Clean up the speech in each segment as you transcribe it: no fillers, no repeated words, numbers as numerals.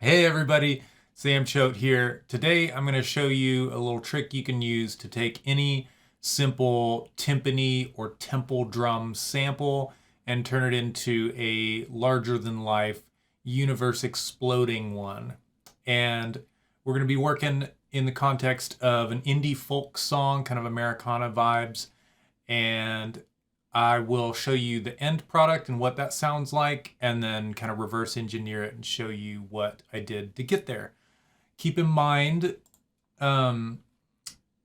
Hey everybody, Sam Choate here. Today I'm going to show you a little trick you can use to take any simple timpani or temple drum sample and turn it into a larger than life universe exploding one. And we're going to be working in the context of an indie folk song, kind of Americana vibes. And I will show you the end product and what that sounds like, and then kind of reverse engineer it and show you what I did to get there. Keep in mind, um,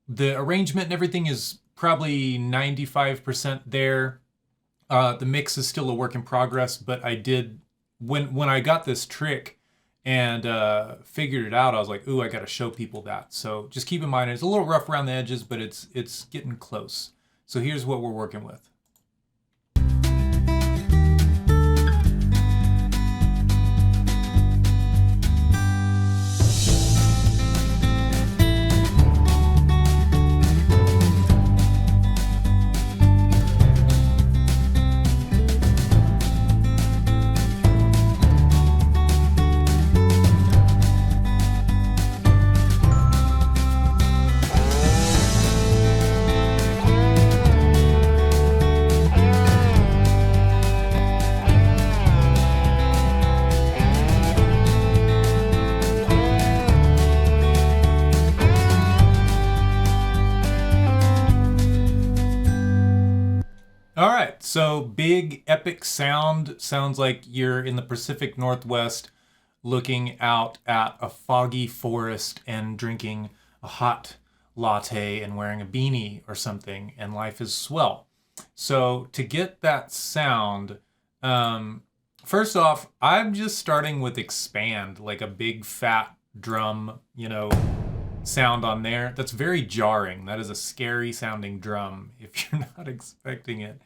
the arrangement and everything is probably 95% there. The mix is still a work in progress, but I did, when I got this trick and figured it out, I was like, ooh, I got to show people that. So just keep in mind, it's a little rough around the edges, but it's getting close. So here's what we're working with. All right, so big epic sound sounds like you're in the Pacific Northwest looking out at a foggy forest and drinking a hot latte and wearing a beanie or something, and life is swell. So to get that sound, first off, I'm just starting with expand, like a big fat drum, sound on there. That's very jarring. That is a scary sounding drum if you're not expecting it.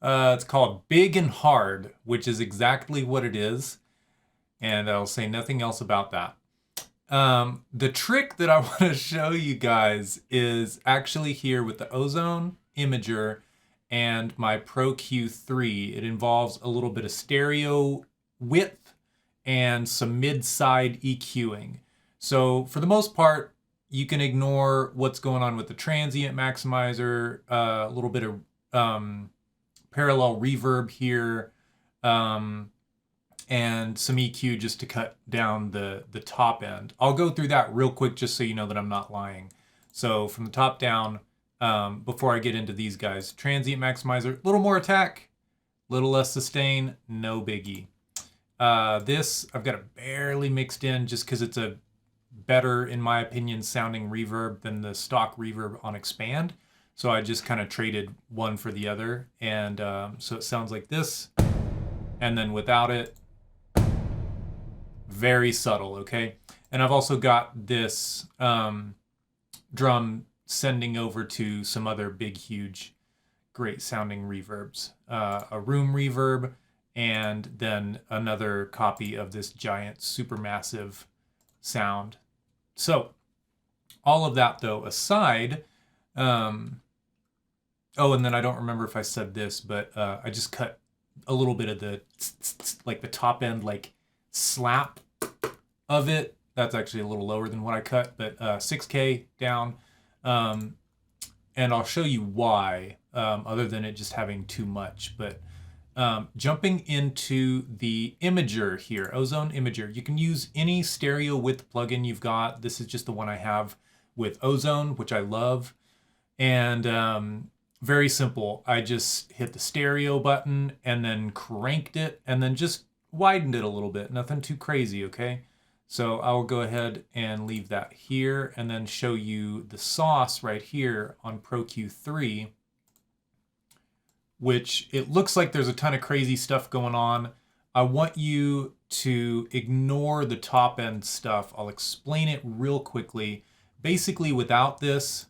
It's called Big and Hard, which is exactly what it is. And I'll say nothing else about that. The trick that I want to show you guys is actually here with the Ozone Imager and my Pro Q3. It involves a little bit of stereo width and some mid-side EQing. So for the most part, you can ignore what's going on with the transient maximizer, a little bit of parallel reverb here, and some EQ just to cut down the top end. I'll go through that real quick just so you know that I'm not lying. So from the top down, before I get into these guys, transient maximizer, a little more attack, a little less sustain, no biggie. This, I've got it barely mixed in just because it's a better, in my opinion, sounding reverb than the stock reverb on Expand. So I just kind of traded one for the other. And so it sounds like this. And then without it, very subtle, okay? And I've also got this drum sending over to some other big, huge, great sounding reverbs. A room reverb, and then another copy of this giant, supermassive sound. So all of that, though, aside, oh, and then I don't remember if I said this, but I just cut a little bit of the like the top end like slap of it. That's actually a little lower than what I cut, but 6K down. And I'll show you why, other than it just having too much. But jumping into the Imager here, Ozone Imager, you can use any stereo width plugin you've got. This is just the one I have with Ozone, which I love. And very simple. I just hit the stereo button and then cranked it and then just widened it a little bit. Nothing too crazy, okay? So I'll go ahead and leave that here and then show you the sauce right here on Pro Q3, which it looks like there's a ton of crazy stuff going on. I want you to ignore the top end stuff. I'll explain it real quickly. Basically, without this,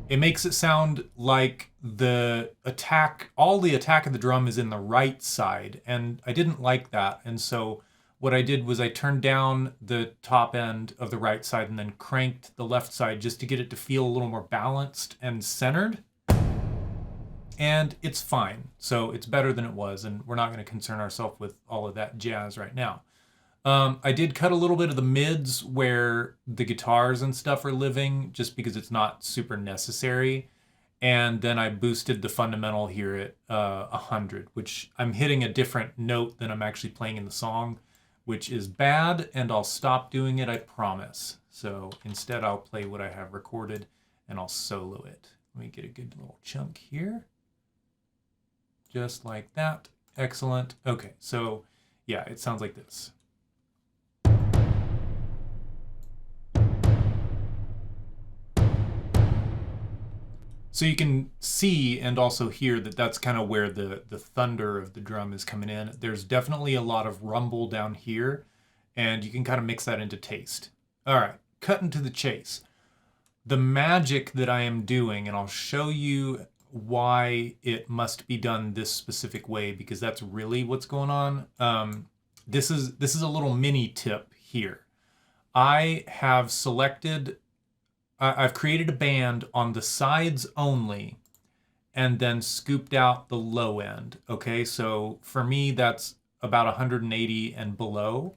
it makes it sound like the attack, all the attack of the drum is in the right side, and I didn't like that. And so what I did was I turned down the top end of the right side and then cranked the left side just to get it to feel a little more balanced and centered. And it's fine. So it's better than it was, and we're not going to concern ourselves with all of that jazz right now. I did cut a little bit of the mids where the guitars and stuff are living, just because it's not super necessary. And then I boosted the fundamental here at 100, which I'm hitting a different note than I'm actually playing in the song, which is bad, and I'll stop doing it, I promise. So instead I'll play what I have recorded and I'll solo it. Let me get a good little chunk here. Just like that. Excellent. Okay, so yeah, it sounds like this. So you can see and also hear that that's kind of where the thunder of the drum is coming in. There's definitely a lot of rumble down here, and you can kind of mix that into taste. All right, cutting to the chase. The magic that I am doing, and I'll show you why it must be done this specific way, because that's really what's going on. This is a little mini tip here. I have selected I've created a band on the sides only and then scooped out the low end. Okay, so for me, that's about 180 and below.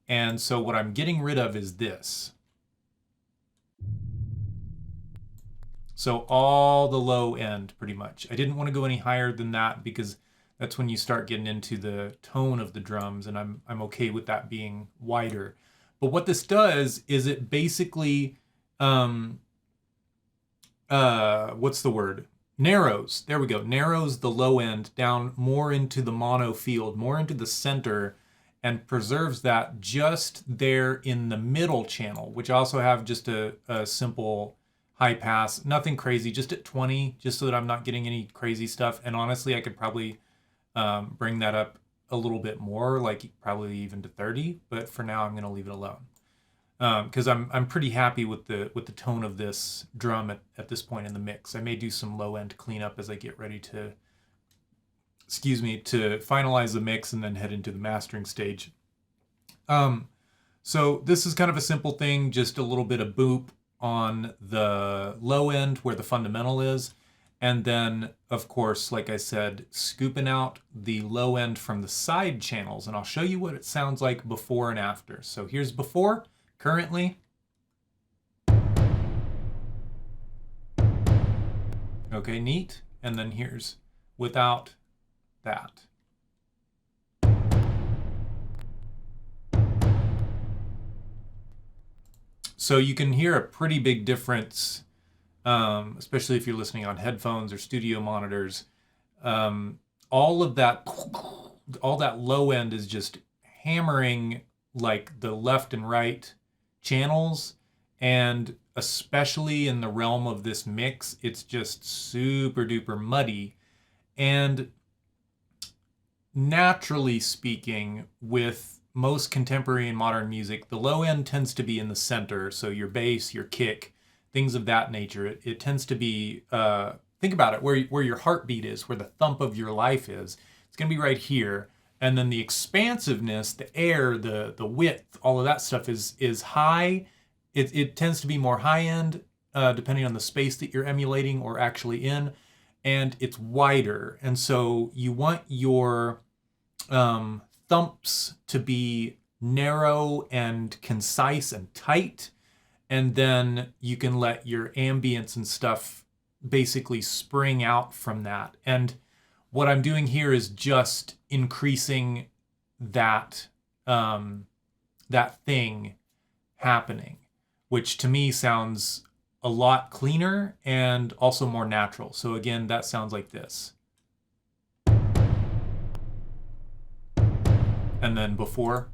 And so what I'm getting rid of is this. So all the low end, pretty much. I didn't want to go any higher than that because that's when you start getting into the tone of the drums, and I'm okay with that being wider. But what this does is it basically what's the word? Narrows. There we go. Narrows the low end down more into the mono field, more into the center, and preserves that just there in the middle channel, which I also have just a simple high pass, nothing crazy, just at 20, just so that I'm not getting any crazy stuff. And honestly, I could probably bring that up a little bit more, like probably even to 30, but for now I'm going to leave it alone. Because I'm pretty happy with the tone of this drum at this point in the mix. I may do some low end cleanup as I get ready to, to finalize the mix and then head into the mastering stage. So this is kind of a simple thing, just a little bit of boop on the low end where the fundamental is. And then, of course, like I said, scooping out the low end from the side channels. And I'll show you what it sounds like before and after. So here's before, currently. Okay, neat. And then here's without that. So you can hear a pretty big difference, especially if you're listening on headphones or studio monitors. All that low end is just hammering like the left and right channels, and especially in the realm of this mix, it's just super duper muddy. And naturally speaking, with most contemporary and modern music, the low end tends to be in the center. So your bass, your kick, things of that nature. It tends to be, think about it, where your heartbeat is, where the thump of your life is. It's going to be right here. And then the expansiveness, the air, the width, all of that stuff is high. It tends to be more high end, depending on the space that you're emulating or actually in. And it's wider. And so you want your thumps to be narrow and concise and tight, and then you can let your ambience and stuff basically spring out from that. And what I'm doing here is just increasing that that thing happening, which to me sounds a lot cleaner and also more natural. So again, that sounds like this. And then before,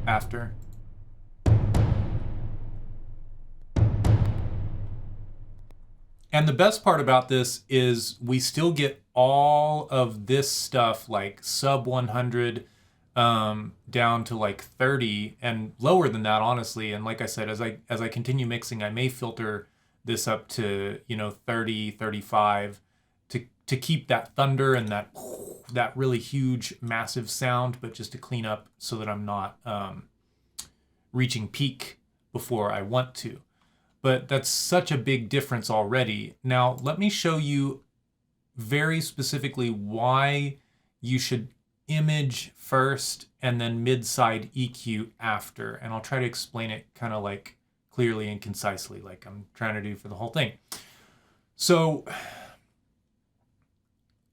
after. And the best part about this is we still get all of this stuff like sub 100 down to like 30 and lower than that, honestly. And like I said, as I continue mixing, I may filter this up to 30, 35 to keep that thunder and that really huge, massive sound, but just to clean up so that I'm not reaching peak before I want to. But that's such a big difference already. Now, let me show you very specifically why you should image first and then mid-side EQ after. And I'll try to explain it kind of like clearly and concisely, like I'm trying to do for the whole thing. So,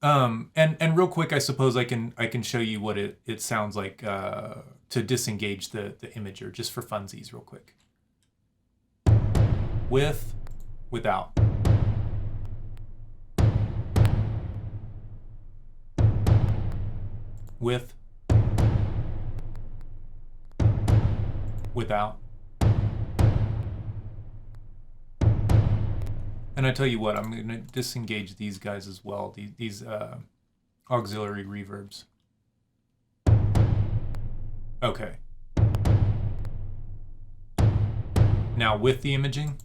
and real quick, I suppose I can show you what it sounds like to disengage the imager, just for funsies, real quick. With, without. With, without. And I tell you what, I'm going to disengage these guys as well, these auxiliary reverbs. Okay. Now with the imaging.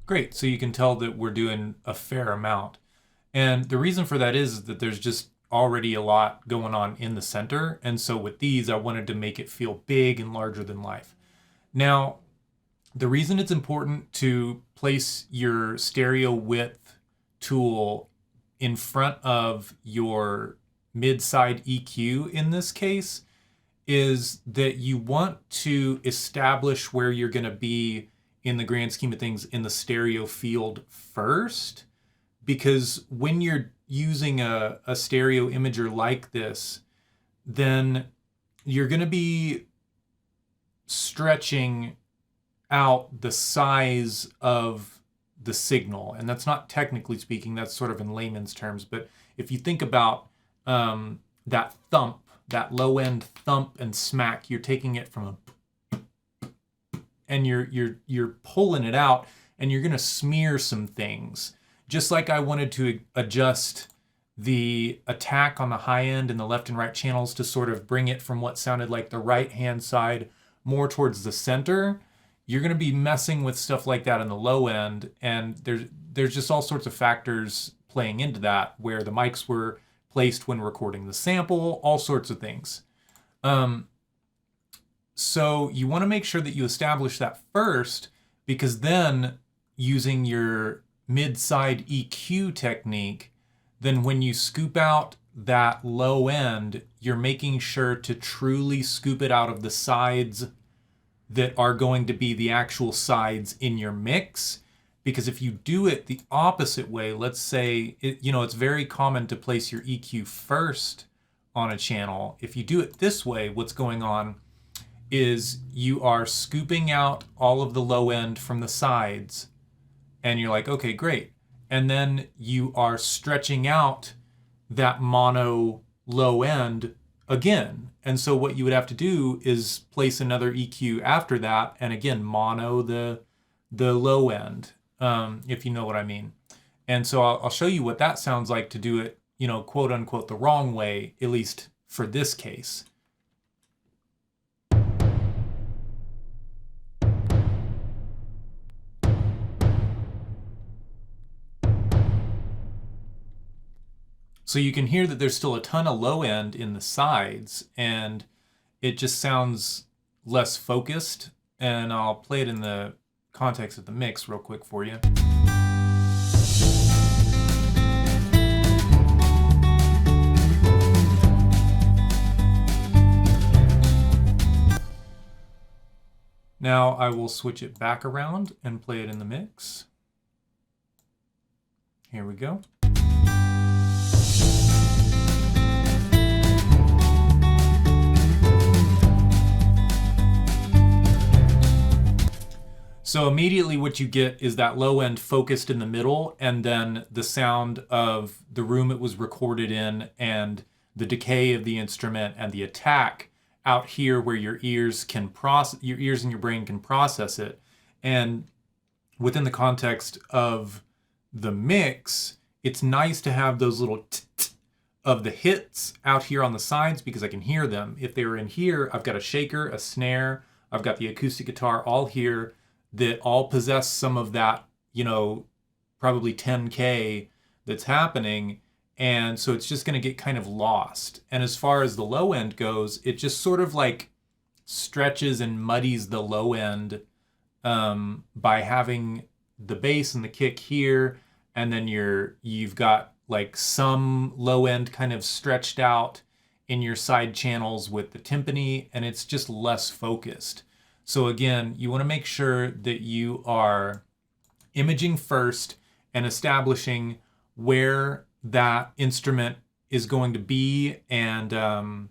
Great, so you can tell that we're doing a fair amount. And the reason for that is that there's just already a lot going on in the center. And so with these, I wanted to make it feel big and larger than life. Now, the reason it's important to place your stereo width tool in front of your mid-side EQ in this case is that you want to establish where you're going to be in the grand scheme of things in the stereo field first, because when you're using a stereo imager like this, then you're going to be stretching out the size of the signal. And that's not technically speaking, that's sort of in layman's terms. But if you think about that thump, that low end thump and smack, you're taking it from a and you're pulling it out, and you're going to smear some things. Just like I wanted to adjust the attack on the high end and the left and right channels to sort of bring it from what sounded like the right hand side more towards the center, you're going to be messing with stuff like that in the low end, and there's just all sorts of factors playing into that, where the mics were placed when recording the sample, all sorts of things. So you want to make sure that you establish that first, because then using your mid-side EQ technique, then when you scoop out that low end, you're making sure to truly scoop it out of the sides that are going to be the actual sides in your mix. Because if you do it the opposite way, let's say, it's very common to place your EQ first on a channel. If you do it this way, what's going on is you are scooping out all of the low end from the sides, and you're like, okay, great. And then you are stretching out that mono low end again. And so what you would have to do is place another EQ after that, and again, mono the low end, if you know what I mean. And so I'll show you what that sounds like to do it, quote unquote, the wrong way, at least for this case. So you can hear that there's still a ton of low end in the sides, and it just sounds less focused. And I'll play it in the context of the mix real quick for you. Now I will switch it back around and play it in the mix. Here we go. So immediately what you get is that low end focused in the middle, and then the sound of the room it was recorded in, and the decay of the instrument, and the attack out here where your ears and your brain can process it. And within the context of the mix, it's nice to have those little of the hits out here on the sides, because I can hear them. If they were in here, I've got a shaker, a snare, I've got the acoustic guitar all here, that all possess some of that, probably 10K that's happening. And so it's just going to get kind of lost. And as far as the low end goes, it just sort of like stretches and muddies the low end by having the bass and the kick here, and then you've got like some low end kind of stretched out in your side channels with the timpani, and it's just less focused. So again, you want to make sure that you are imaging first and establishing where that instrument is going to be, and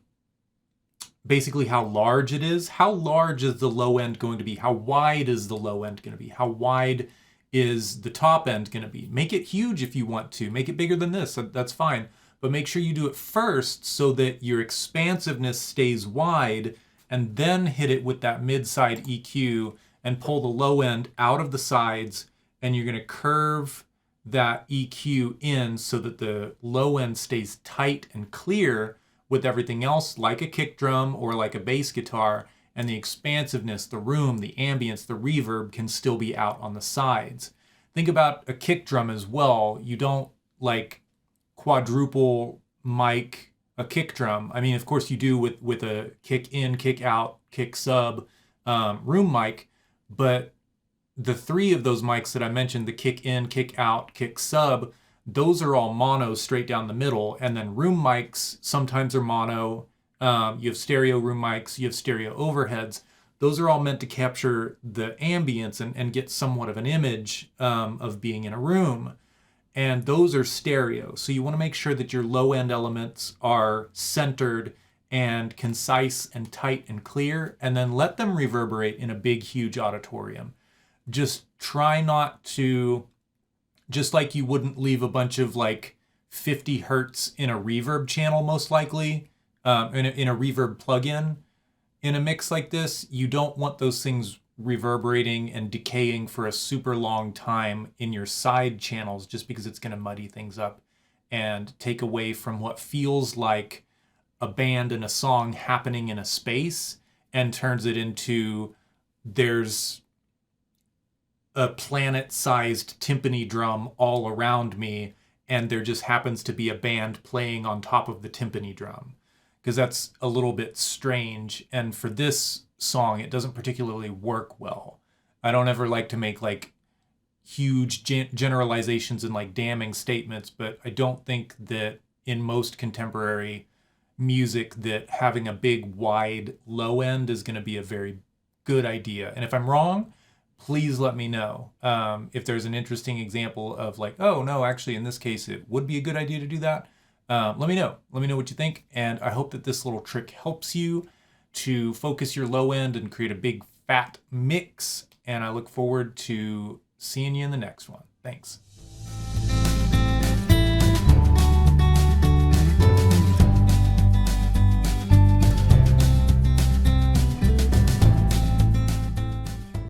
basically how large it is. How large is the low end going to be? How wide is the low end going to be? How wide is the top end going to be? Make it huge if you want to. Make it bigger than this. That's fine. But make sure you do it first so that your expansiveness stays wide, and then hit it with that mid-side EQ and pull the low end out of the sides, and you're going to curve that EQ in so that the low end stays tight and clear with everything else, like a kick drum or like a bass guitar, and the expansiveness, the room, the ambience, the reverb can still be out on the sides. Think about a kick drum as well. You don't like quadruple mic a kick drum. I mean, of course you do with a kick in, kick out, kick sub room mic, but the three of those mics that I mentioned, the kick in, kick out, kick sub, those are all mono straight down the middle. And then room mics sometimes are mono. You have stereo room mics, you have stereo overheads. Those are all meant to capture the ambience and get somewhat of an image of being in a room. And those are stereo. So you want to make sure that your low end elements are centered and concise and tight and clear, and then let them reverberate in a big, huge auditorium. Just try not to, just like you wouldn't leave a bunch of like 50 hertz in a reverb channel, most likely, in a reverb plugin. In a mix like this, you don't want those things reverberating and decaying for a super long time in your side channels, just because it's going to muddy things up and take away from what feels like a band and a song happening in a space, and turns it into there's a planet-sized timpani drum all around me, and there just happens to be a band playing on top of the timpani drum, because that's a little bit strange. And for this song, it doesn't particularly work well. I don't ever like to make like huge generalizations and like damning statements, but I don't think that in most contemporary music that having a big wide low end is going to be a very good idea. And if I'm wrong, please let me know. If there's an interesting example of like, oh no, actually in this case it would be a good idea to do that, let me know. Let me know what you think. And I hope that this little trick helps you to focus your low end and create a big fat mix. And I look forward to seeing you in the next one. Thanks.